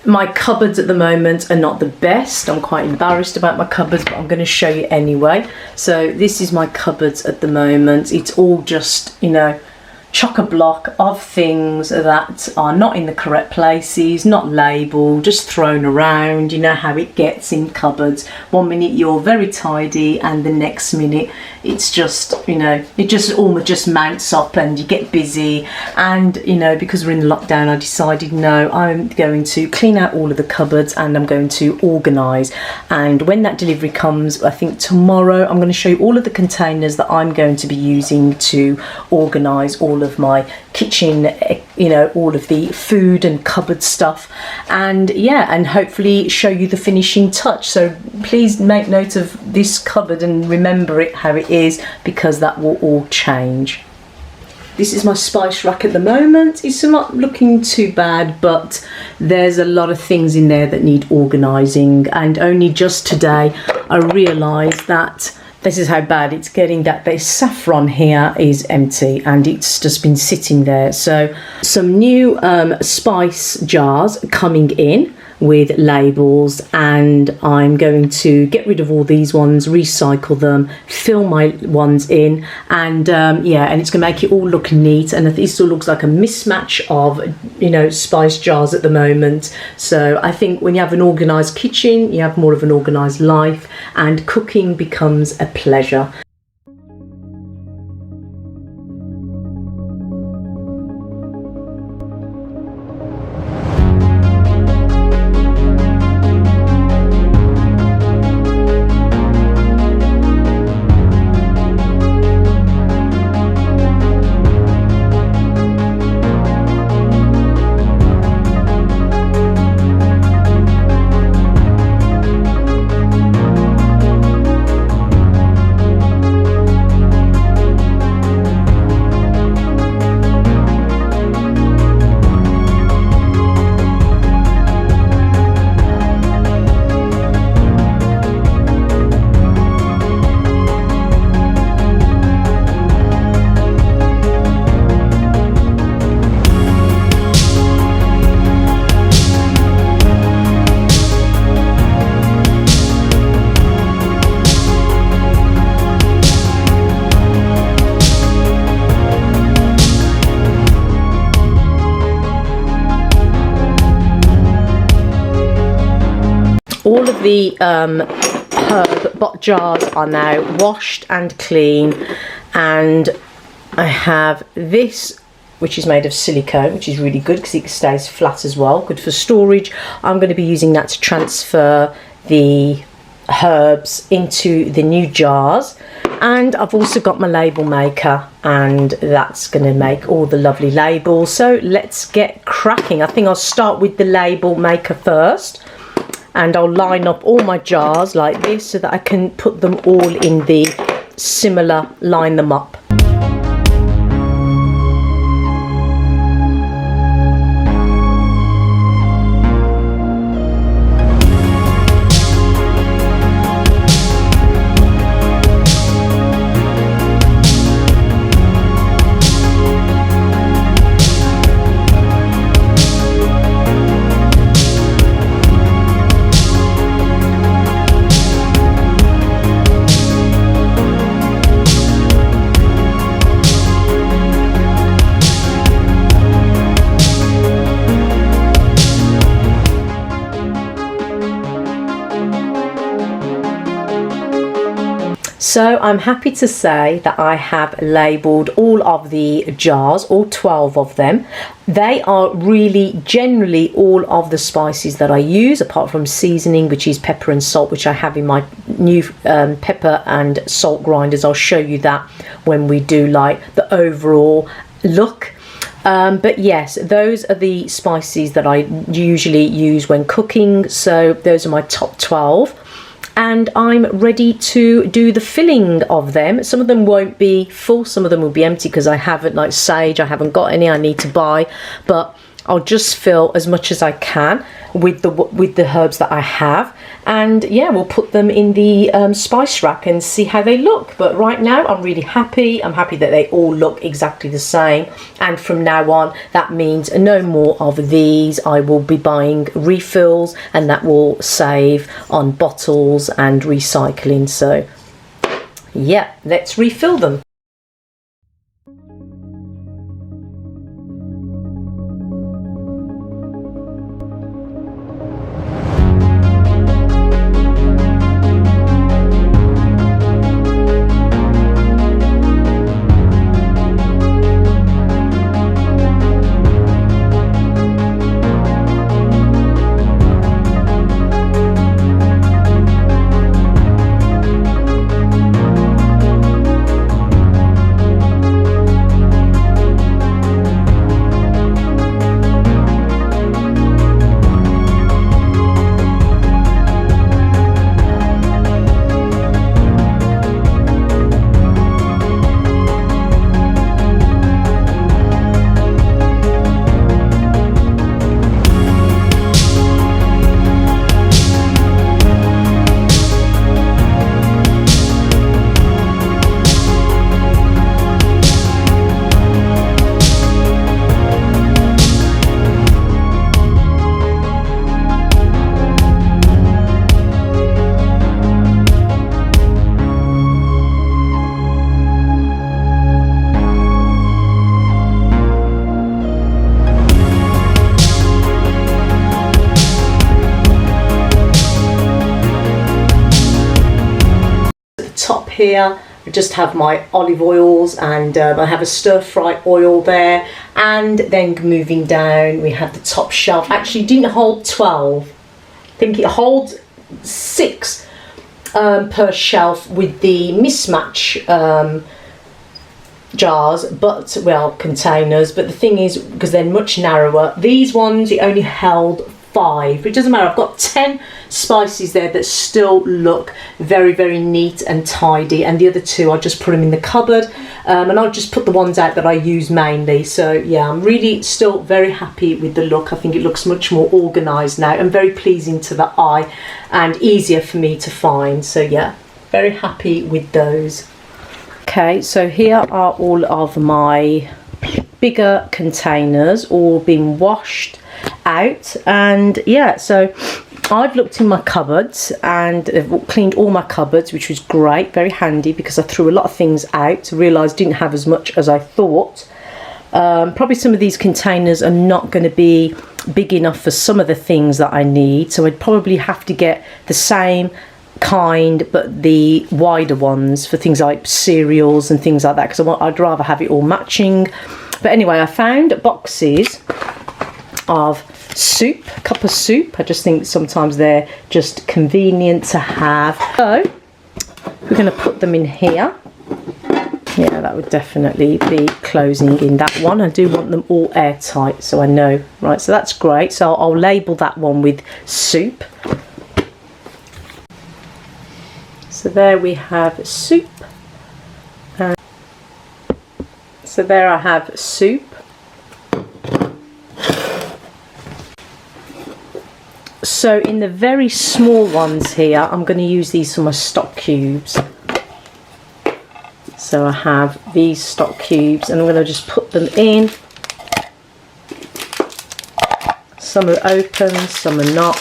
My cupboards at the moment are not the best. I'm quite embarrassed about my cupboards, but I'm going to show you anyway. So this is my cupboards at the moment. It's all just, you know, chock-a-block of things that are not in the correct places, not labelled, just thrown around. You know how it gets in cupboards. One minute you're very tidy and the next minute it's just, you know, it just almost just mounts up and you get busy. And, you know, because we're in lockdown, I decided, no, I'm going to clean out all of the cupboards and I'm going to organise. And when that delivery comes, I think tomorrow, I'm going to show you all of the containers that I'm going to be using to organise all of my kitchen, you know, all of the food and cupboard stuff, and yeah, and hopefully show you the finishing touch. So please make note of this cupboard and remember it how it is, because that will all change. This is my spice rack at the moment. It's not looking too bad, but there's a lot of things in there that need organising, and only just today I realised that this is how bad it's getting, that the saffron here is empty and it's just been sitting there. So some new spice jars coming in with labels, and I'm going to get rid of all these ones, recycle them, fill my ones in, and yeah, and it's gonna make it all look neat. And this all looks like a mismatch of, you know, spice jars at the moment. So I think when you have an organised kitchen, you have more of an organised life, and cooking becomes a pleasure. All of the herb bot jars are now washed and clean, and I have this, which is made of silicone, which is really good because it stays flat as well, good for storage. I'm going to be using that to transfer the herbs into the new jars. And I've also got my label maker, and that's going to make all the lovely labels. So let's get cracking. I think I'll start with the label maker first, and I'll line up all my jars like this so that I can put them all in the similar, line them up. So I'm happy to say that I have labelled all of the jars, all 12 of them. They are really generally all of the spices that I use, apart from seasoning, which is pepper and salt, which I have in my new pepper and salt grinders. I'll show you that when we do like the overall look. But yes, those are the spices that I usually use when cooking. So those are my top 12. And I'm ready to do the filling of them. Some of them won't be full, some of them will be empty because I haven't, like sage, I haven't got any, I need to buy. But I'll just fill as much as I can with the herbs that I have, and yeah, we'll put them in the spice rack and see how they look. But right now I'm really happy. I'm happy that they all look exactly the same, and from now on that means no more of these. I will be buying refills, and that will save on bottles and recycling. So yeah, let's refill them. Top here I just have my olive oils, and I have a stir-fry oil there, and then moving down we have the top shelf. Actually didn't hold 12, I think it holds 6 per shelf with the mismatch jars, but well, containers. But the thing is, because they're much narrower, these ones it only held 5. It doesn't matter, I've got 10 spices there that still look very, very neat and tidy, and the other 2 I'll just put them in the cupboard, and I'll just put the ones out that I use mainly. So yeah, I'm really still very happy with the look. I think it looks much more organised now and very pleasing to the eye and easier for me to find. So yeah, very happy with those. Okay, so here are all of my bigger containers, all been washed out, and yeah, so I've looked in my cupboards and I've cleaned all my cupboards, which was great, very handy, because I threw a lot of things out, realised didn't have as much as I thought. Probably some of these containers are not going to be big enough for some of the things that I need, so I'd probably have to get the same kind but the wider ones for things like cereals and things like that, because I'd rather have it all matching. But anyway, I found boxes of soup, cup of soup. I just think sometimes they're just convenient to have. So we're going to put them in here. Yeah, that would definitely be closing in that one. I do want them all airtight, so I know. Right, so that's great. So I'll label that one with soup. So there we have soup. So there I have soup. So in the very small ones here, I'm going to use these for my stock cubes. So I have these stock cubes, and I'm going to just put them in. Some are open, some are not.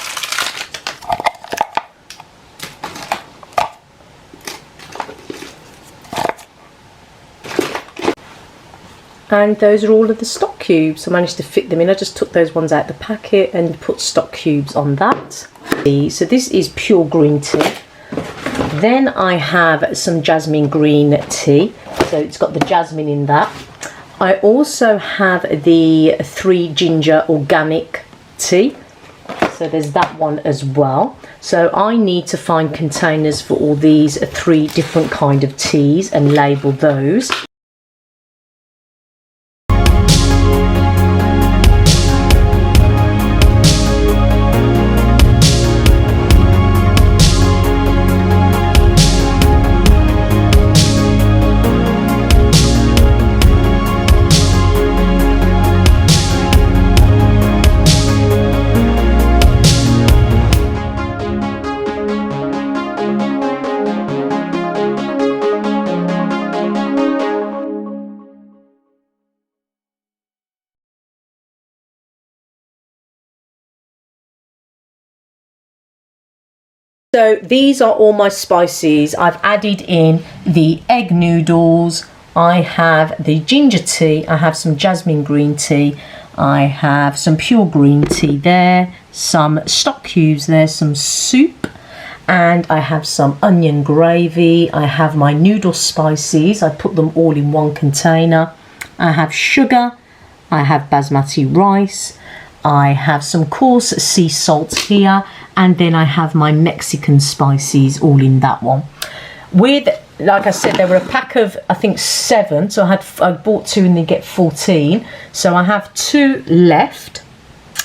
And those are all of the stock cubes. I managed to fit them in. I just took those ones out the packet and put stock cubes on that. So this is pure green tea. Then I have some jasmine green tea. So it's got the jasmine in that. I also have the 3 ginger organic tea. So there's that one as well. So I need to find containers for all these 3 different kind of teas and label those. So these are all my spices. I've added in the egg noodles, I have the ginger tea, I have some jasmine green tea, I have some pure green tea there, some stock cubes there, some soup, and I have some onion gravy. I have my noodle spices, I put them all in one container. I have sugar, I have basmati rice, I have some coarse sea salt here, and then I have my Mexican spices all in that one. With, like I said, there were a pack of, I think, 7, so I bought 2 and then get 14. So I have 2 left,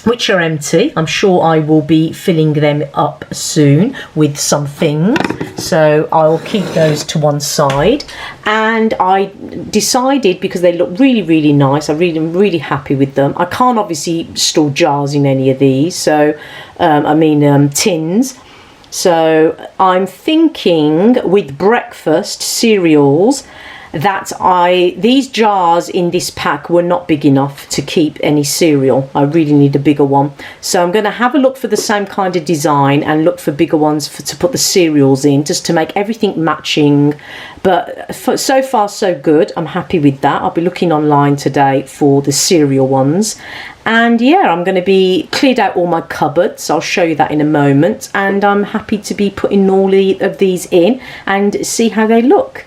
which are empty. I'm sure I will be filling them up soon with some things. So I'll keep those to one side. And I decided, because they look really, really nice, I'm really happy with them. I can't obviously store jars in any of these, so tins. So I'm thinking with breakfast cereals that these jars in this pack were not big enough to keep any cereal. I really need a bigger one. So I'm going to have a look for the same kind of design and look for bigger ones to put the cereals in, just to make everything matching. But so far so good. I'm happy with that. I'll be looking online today for the cereal ones. And yeah, I'm going to be cleared out all my cupboards. I'll show you that in a moment. And I'm happy to be putting all of these in and see how they look.